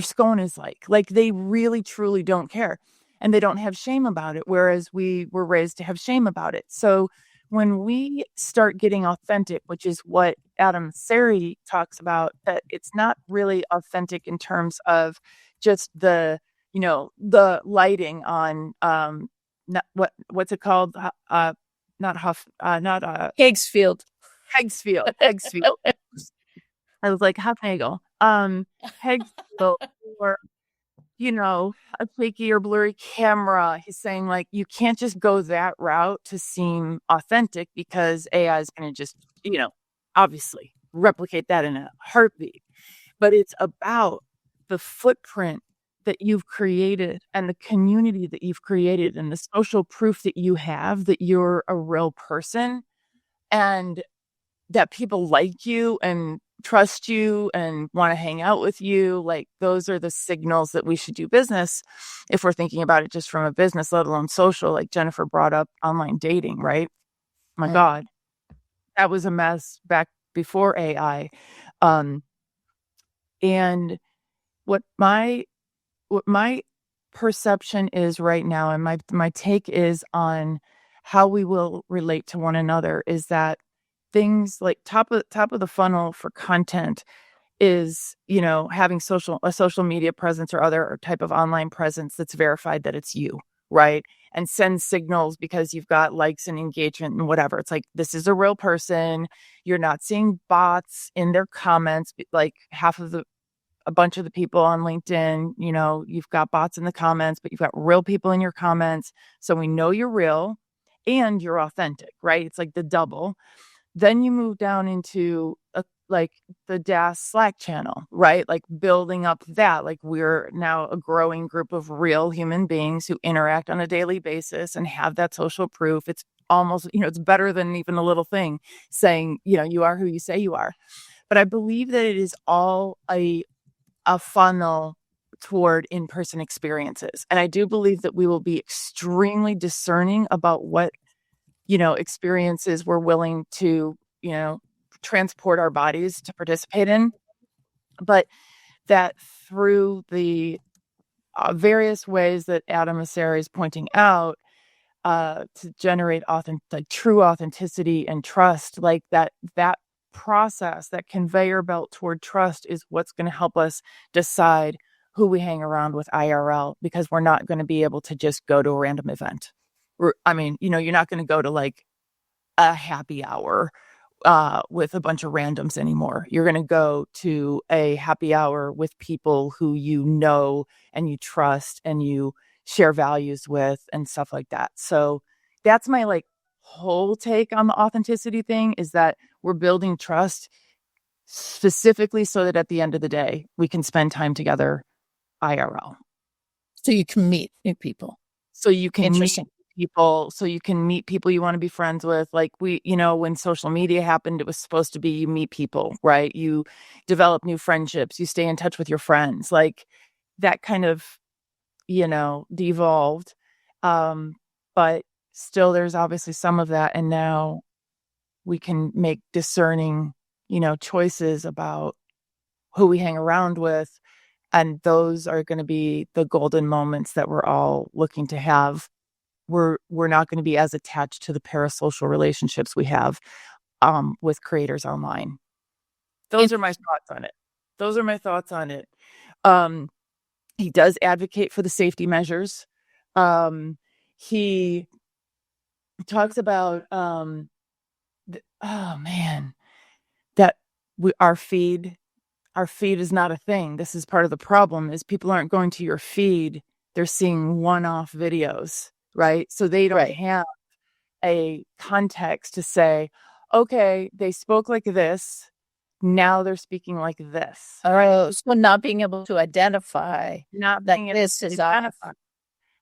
scone is like. Like, they really truly don't care, and they don't have shame about it, whereas we were raised to have shame about it. So when we start getting authentic, which is what Adam Mosseri talks about, that it's not really authentic in terms of just the lighting on what's it called? Not Higgsfield. Higgsfield. I was like, Hufnagel. Higgsfield, or a shaky or blurry camera. He's saying, you can't just go that route to seem authentic, because AI is going to just, obviously replicate that in a heartbeat. But it's about the footprint that you've created and the community that you've created and the social proof that you have that you're a real person and that people like you and trust you and want to hang out with you. Those are the signals that we should do business if we're thinking about it just from a business, let alone social. Like Jennifer brought up online dating, right? My God, that was a mess back before AI. And what my perception is right now, and my take is on how we will relate to one another, is that things like top of the funnel for content is, having a social media presence or other type of online presence that's verified that it's you, right? And send signals because you've got likes and engagement and whatever. It's like, this is a real person. You're not seeing bots in their comments. Like a bunch of the people on LinkedIn, you've got bots in the comments, but you've got real people in your comments. So we know you're real and you're authentic, right? It's like the double. Then you move down into the DAS Slack channel, right? Like building up that, we're now a growing group of real human beings who interact on a daily basis and have that social proof. It's almost, it's better than even a little thing saying, you are who you say you are. But I believe that it is all a funnel toward in-person experiences. And I do believe that we will be extremely discerning about what, experiences we're willing to, transport our bodies to participate in. But that through the various ways that Adam Mosseri is pointing out, to generate true authenticity and trust, that process, that conveyor belt toward trust, is what's going to help us decide who we hang around with IRL, because we're not going to be able to just go to a random event. You're not going to go to a happy hour with a bunch of randoms anymore. You're going to go to a happy hour with people who you know and you trust and you share values with and stuff like that. So that's my whole take on the authenticity thing, is that we're building trust specifically so that at the end of the day, we can spend time together IRL. So you can meet new people. So you can meet people. So you can meet people you want to be friends with. When social media happened, it was supposed to be you meet people, right? You develop new friendships. You stay in touch with your friends. That kind of, devolved. But still, there's obviously some of that. And now we can make discerning, choices about who we hang around with. And those are going to be the golden moments that we're all looking to have. We're not going to be as attached to the parasocial relationships we have with creators online. Those are my thoughts on it. those are my thoughts on it. He does advocate for the safety measures. He talks about that our feed is not a thing. This is part of the problem, is people aren't going to your feed. They're seeing one-off videos, right? So they don't have a context to say, okay, they spoke like this, now they're speaking like this. So not being able to identify Not that being this is identify.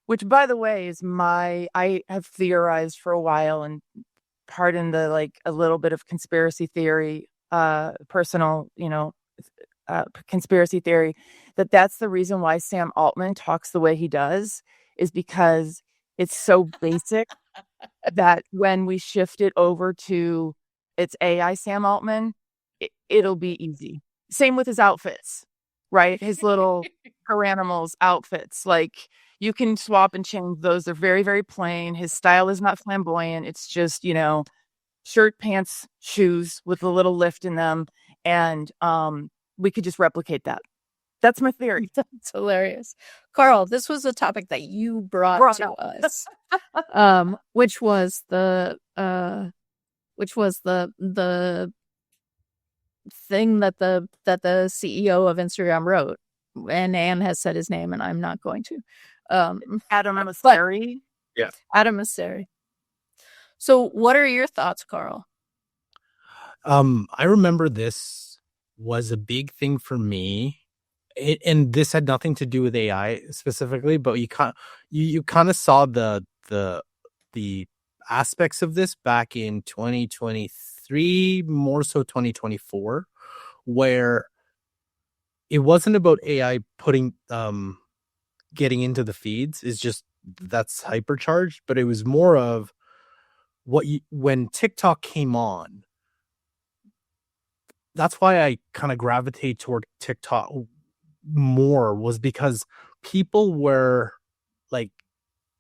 Which, by the way, is I have theorized for a while, and pardon the a little bit of conspiracy theory, personal, conspiracy theory, that's the reason why Sam Altman talks the way he does, is because it's so basic that when we shift it over to it's AI Sam Altman, it'll be easy. Same with his outfits, right? His little Paranimals outfits, you can swap and change those. They're very, very plain. His style is not flamboyant. It's just, shirt, pants, shoes with a little lift in them. And we could just replicate that. That's my theory. That's hilarious. Carl, this was a topic that you brought to us, which was the thing that the CEO of Instagram wrote. And Anne has said his name, and I'm not going to. Adam Mosseri. Yeah. Adam Mosseri. So what are your thoughts, Carl? I remember this was a big thing for me. And this had nothing to do with AI specifically, but you kind of saw the aspects of this back in 2023, more so 2024, where it wasn't about AI getting into the feeds. It's just that's hypercharged, but it was more of when TikTok came on. That's why I kind of gravitate toward TikTok more, was because people were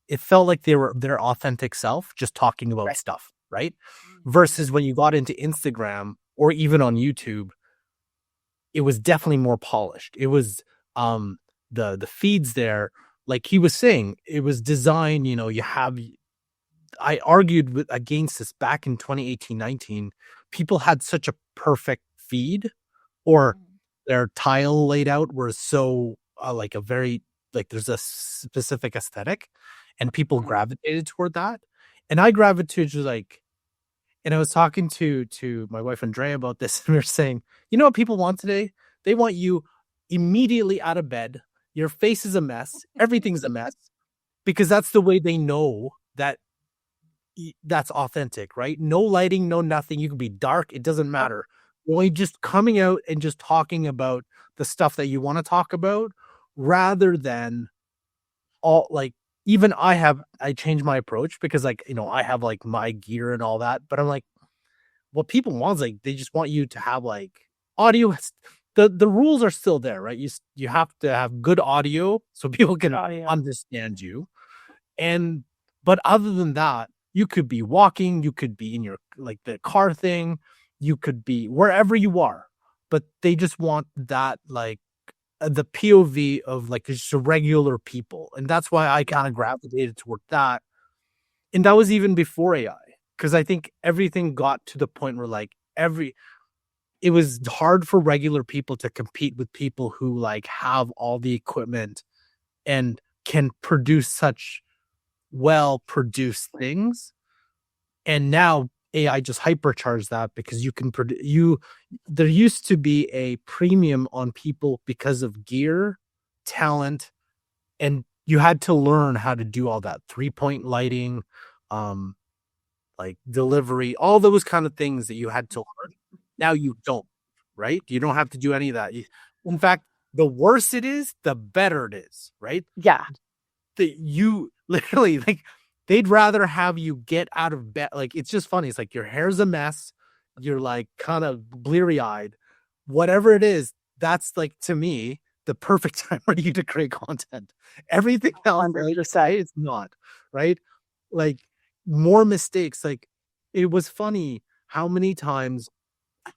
it felt like they were their authentic self, just talking about stuff, right? Versus when you got into Instagram or even on YouTube, it was definitely more polished. It was the feeds there, like he was saying, it was designed, I argued against this back in 2018-19. People had such a perfect feed, or their tile laid out were so a very there's a specific aesthetic, and people gravitated toward that. And I gravitated and I was talking to my wife Andrea about this, and we were saying, you know what people want today? They want you immediately out of bed. Your face is a mess. Everything's a mess, because that's the way they know that's authentic, right? No lighting, no nothing. You can be dark. It doesn't matter. Only just coming out and just talking about the stuff that you want to talk about, rather than all even I changed my approach, because I have my gear and all that, but I'm what people want is they just want you to have audio. The rules are still there, right? You have to have good audio so people can understand you. But other than that, you could be walking, you could be in your the car thing, you could be wherever you are, but they just want that the POV of just regular people. And that's why I kind of gravitated toward that. And that was even before AI, because I think everything got to the point where it was hard for regular people to compete with people who have all the equipment and can produce such well produced things. And now AI just hypercharged that, because you can there used to be a premium on people because of gear, talent, and you had to learn how to do all that 3-point lighting, delivery, all those kind of things that you had to learn. Now you don't, right? You don't have to do any of that. In fact, the worse it is, the better it is, right? Yeah. You literally they'd rather have you get out of bed. It's just funny. It's your hair's a mess. You're kind of bleary eyed, whatever it is. That's to me, the perfect time for you to create content. Everything else, it's not, right? More mistakes. It was funny how many times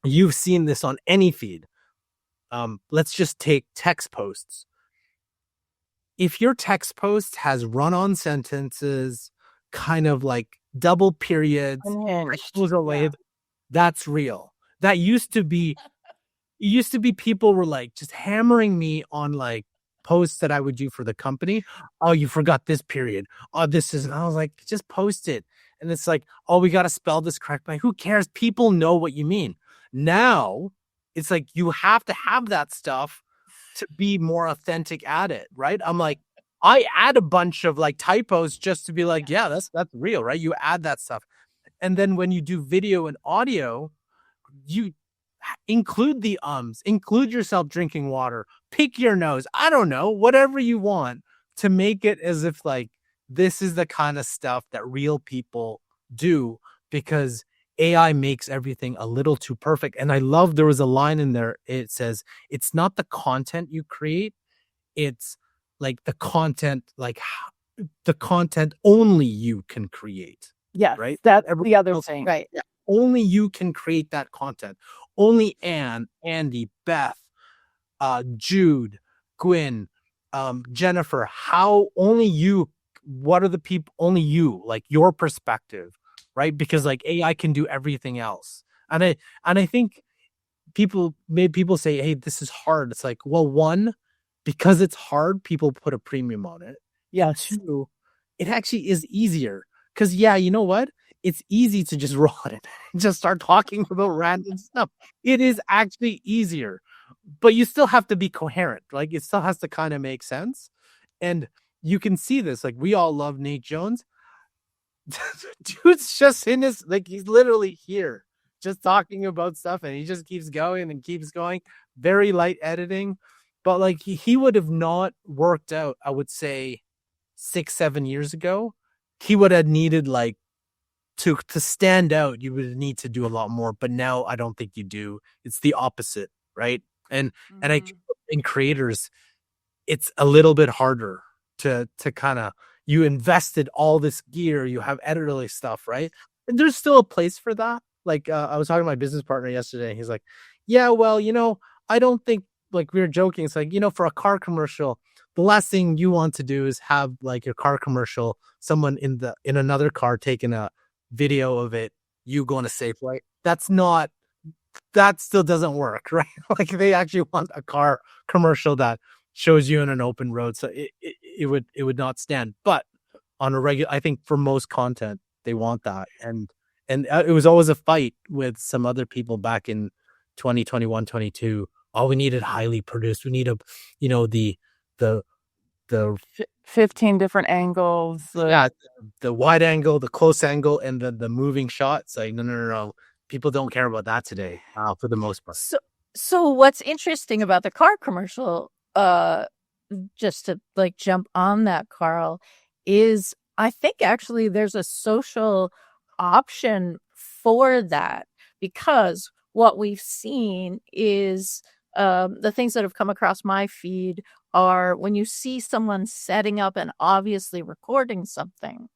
you've seen this on any feed. let's just take text posts. If your text post has run-on sentences, kind of like double periods, Unhinged. goes away, Yeah. that's real. That used to be people were like just hammering me on like posts that I would do for the company. Oh, you forgot this period. Oh, this is, and I was like, just post it. And it's like, oh, we got to spell this correctly. Who cares? People know what you mean. Now it's like, you have to have that stuff to be more authentic at it. Right. I'm like, I add a bunch of like typos just to be like, yeah, that's real. Right. You add that stuff. And then when you do video and audio, you include the include yourself drinking water, pick your nose, I don't know, whatever you want to make it as if like this is the kind of stuff that real people do, because AI makes everything a little too perfect. And I love, there was a line in there, it says, it's not the content you create, it's like the content, like the content only you can create. Yes, right? That's the other thing. Right. Yeah. Only you can create that content. Only Anne, Andy, Beth, Jude, Gwyn, Jennifer, only you, what are the people, only you, like your perspective, right? Because like AI can do everything else. And I think people say, hey, this is hard. It's like, well, one, because it's hard, people put a premium on it. Yeah. Two, it actually is easier. Because yeah, you know what? It's easy to just roll it and just start talking about random stuff. It is actually easier, but you still have to be coherent. Like it still has to kind of make sense. And you can see this, like we all love Nate Jones. Dude's just in his, like he's literally here just talking about stuff and he just keeps going and keeps going. Very light editing, but like he would have not worked out, I would say 6-7 years ago. He would have needed like to stand out, you would need to do a lot more, but now I don't think you do. It's the opposite, right? And I think in creators, it's a little bit harder to kind of, you invested all this gear, you have editorly stuff, right? And there's still a place for that. Like I was talking to my business partner yesterday, and he's like, yeah, well, I don't think, like we were joking, it's like, for a car commercial, the last thing you want to do is have like a car commercial, someone in another car taking a video of it, you going to Safeway. That still doesn't work, right? Like they actually want a car commercial that shows you in an open road. So it would not stand. But on a regular, I think for most content, they want that. And it was always a fight with some other people back in 2021, 22. Oh, we needed highly produced. We need the 15 different angles. The wide angle, the close angle, and the moving shots. Like no. People don't care about that today, for the most part. So what's interesting about the car commercial, just to like jump on that, Carl, is I think actually there's a social option for that, because what we've seen is the things that have come across my feed are when you see someone setting up and obviously recording something,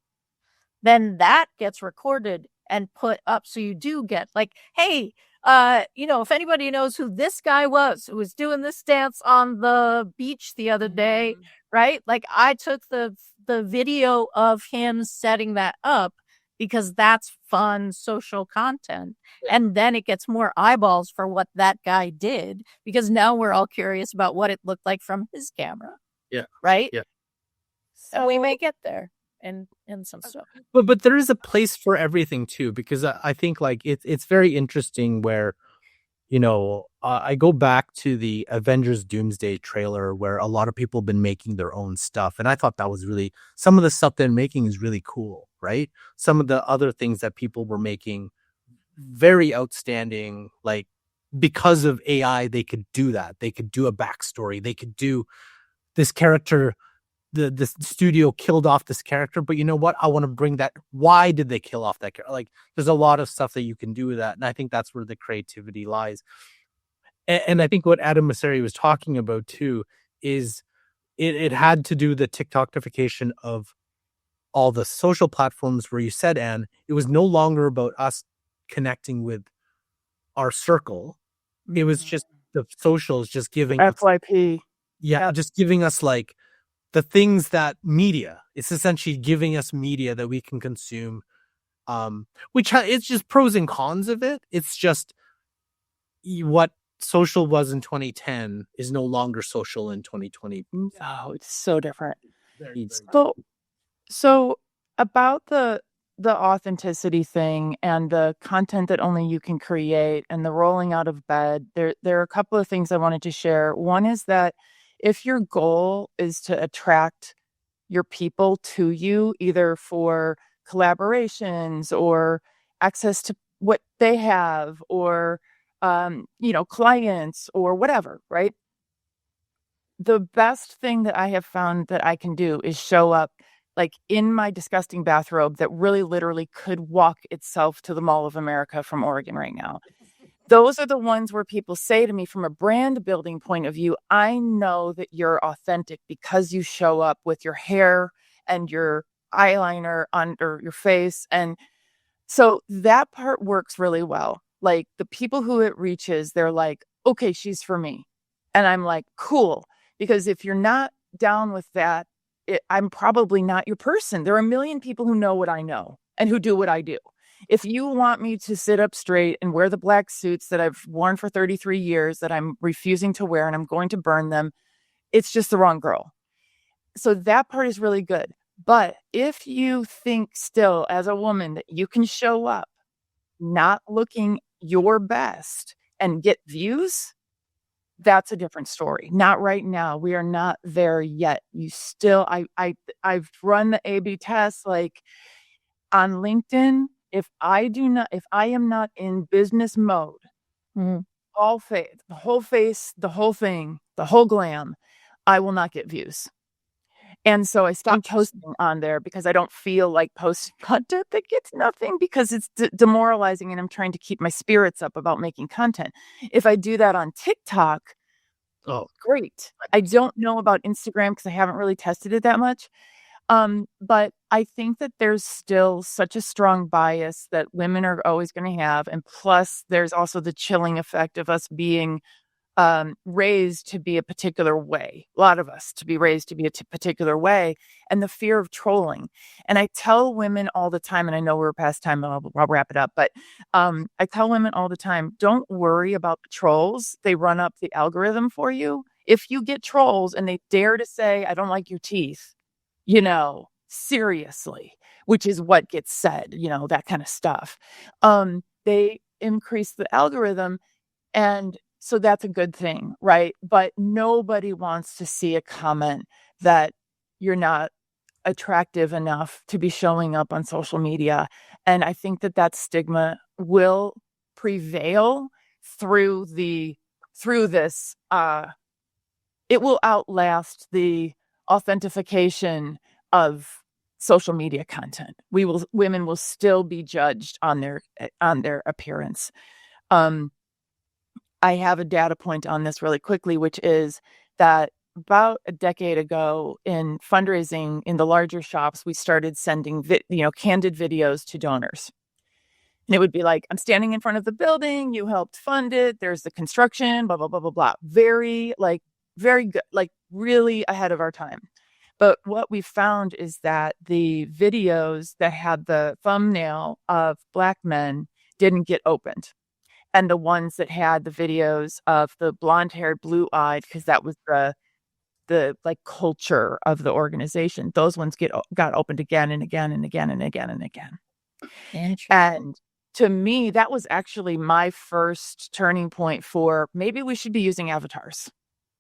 then that gets recorded and put up. So you do get like, hey, if anybody knows who this guy was who was doing this dance on the beach the other day, right? Like I took the video of him setting that up because that's fun social content. And then it gets more eyeballs for what that guy did, because now we're all curious about what it looked like from his camera. Yeah. Right? Yeah. So we may get there and some stuff. But there is a place for everything too, because I think like it's very interesting where, I go back to the Avengers Doomsday trailer where a lot of people have been making their own stuff. And I thought that was really, some of the stuff they're making is really cool, right? Some of the other things that people were making, very outstanding, like because of AI, they could do that. They could do a backstory. They could do this character. The studio killed off this character, but you know what? I want to bring that. Why did they kill off that character? Like, there's a lot of stuff that you can do with that. And I think that's where the creativity lies. And I think what Adam Mosseri was talking about too is it had to do with the TikTokification of all the social platforms where you said, Anne, it was no longer about us connecting with our circle. It was just the social is just giving us, FYP. just giving us like the things that media. It's essentially giving us media that we can consume. It's just pros and cons of it. It's just what social was in 2010 is no longer social in 2020. Oh, it's so different. Very So about the authenticity thing and the content that only you can create and the rolling out of bed, there are a couple of things I wanted to share. One is that if your goal is to attract your people to you, either for collaborations or access to what they have, or clients or whatever, right? The best thing that I have found that I can do is show up like in my disgusting bathrobe that really literally could walk itself to the Mall of America from Oregon right now. Those are the ones where people say to me, from a brand building point of view, I know that you're authentic because you show up with your hair and your eyeliner under your face. And so that part works really well. Like the people who it reaches, they're like, okay, she's for me. And I'm like, cool. Because if you're not down with that, I'm probably not your person. There are a million people who know what I know and who do what I do. If you want me to sit up straight and wear the black suits that I've worn for 33 years that I'm refusing to wear and I'm going to burn them, it's just the wrong girl. So that part is really good. But if you think still as a woman that you can show up not looking your best and get views, that's a different story. Not right now. We are not there yet. You still, I've run the A/B test like on LinkedIn. If I am not in business mode, all face, the whole face, the whole thing, the whole glam, I will not get views. And so I stopped posting on there because I don't feel like posting content that gets nothing, because it's demoralizing and I'm trying to keep my spirits up about making content. If I do that on TikTok, great. I don't know about Instagram because I haven't really tested it that much. But I think that there's still such a strong bias that women are always going to have. And plus there's also the chilling effect of us being raised to be a particular way. A lot of us to be raised to be a particular way, and the fear of trolling. And I tell women all the time, and I know we're past time, I'll wrap it up, but I tell women all the time, don't worry about the trolls. They run up the algorithm for you. If you get trolls and they dare to say, I don't like your teeth, seriously, which is what gets said, that kind of stuff. They increase the algorithm, and so that's a good thing, right? But nobody wants to see a comment that you're not attractive enough to be showing up on social media. And I think that stigma will prevail through this. It will outlast the authentication of social media content. Women will still be judged on their appearance. I have a data point on this really quickly, which is that about a decade ago in fundraising in the larger shops, we started sending candid videos to donors. And it would be like, I'm standing in front of the building, you helped fund it, there's the construction, blah, blah, blah, blah, blah. Very good, like really ahead of our time. But what we found is that the videos that had the thumbnail of Black men didn't get opened. And the ones that had the videos of the blonde-haired, blue-eyed, because that was the like culture of the organization, those ones got opened again and again and again and again and again. And to me, that was actually my first turning point for maybe we should be using avatars,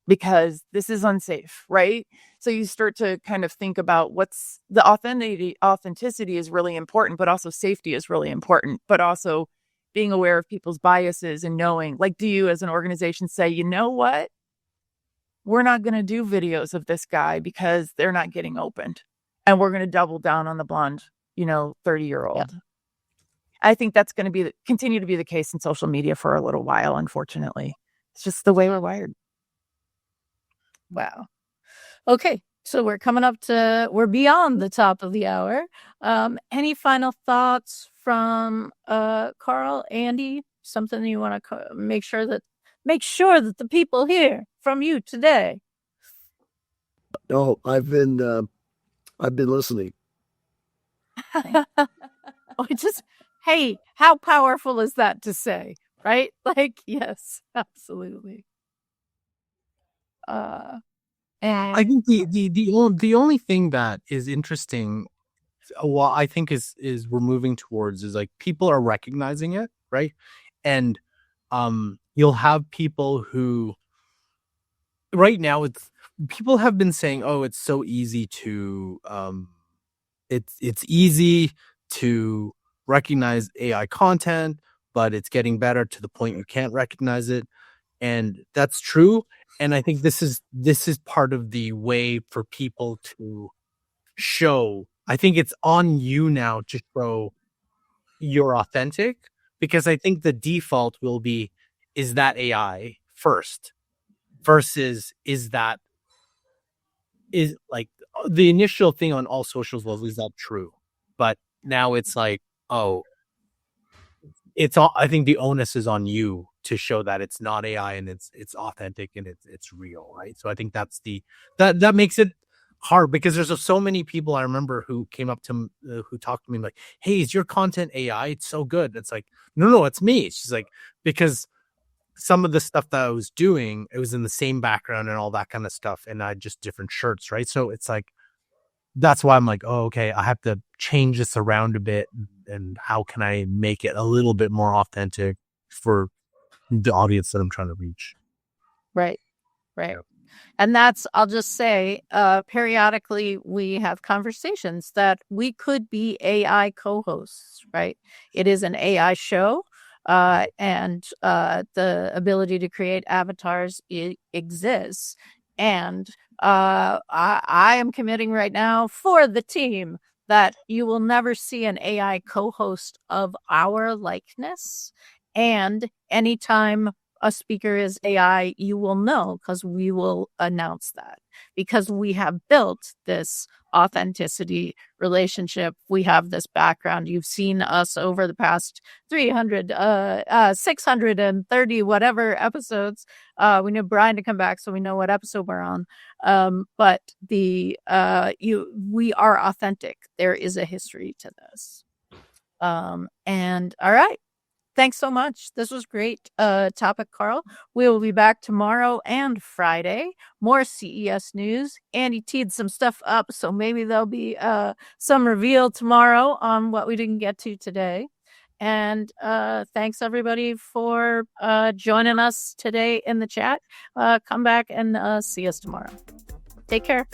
because this is unsafe, right? So you start to kind of think about what's the authenticity is really important, but also safety is really important, but also being aware of people's biases and knowing, like, do you as an organization say, you know what? We're not going to do videos of this guy because they're not getting opened. And we're going to double down on the blonde, 30-year-old. Yeah. I think that's going to continue to be the case in social media for a little while, unfortunately. It's just the way we're wired. Wow. Okay. So we're beyond the top of the hour. Any final thoughts from Carl, Andy? Something you want to make sure that make sure that the people hear from you today? No, I've been listening. Hey, how powerful is that to say, right? Like, yes, absolutely. I think the only thing that is interesting, what I think is we're moving towards is like people are recognizing it, right? And you'll have people who right now people have been saying, oh, it's so easy to it's easy to recognize AI content, but it's getting better to the point you can't recognize it. And that's true. And I think this is part of the way for people to show. I think it's on you now to show you're authentic, because I think the default will be, is that AI first versus is like the initial thing on all socials was, is that true? But now it's like, oh, it's all, I think the onus is on you to show that it's not AI and it's authentic and it's real, right? So I think that's that makes it hard, because there's so many people I remember who came up to who talked to me like, hey, is your content AI? It's so good. It's like, no, it's me. She's like, because some of the stuff that I was doing, it was in the same background and all that kind of stuff, and I just different shirts, right? So it's like, that's why I'm like, oh, okay, I have to change this around a bit, and how can I make it a little bit more authentic for the audience that I'm trying to reach? Right. And that's, I'll just say, periodically we have conversations that we could be AI co-hosts, right? It is an AI show, and the ability to create avatars exists. And I am committing right now for the team that you will never see an AI co-host of our likeness. And anytime a speaker is AI, you will know, because we will announce that, because we have built this authenticity relationship. We have this background. You've seen us over the past 630 whatever episodes. We know Brian to come back, so we know what episode we're on. But we are authentic. There is a history to this. And all right. Thanks so much. This was great topic, Carl. We will be back tomorrow and Friday. More CES news. Andy teed some stuff up, so maybe there'll be some reveal tomorrow on what we didn't get to today. And thanks, everybody, for joining us today in the chat. Come back and see us tomorrow. Take care.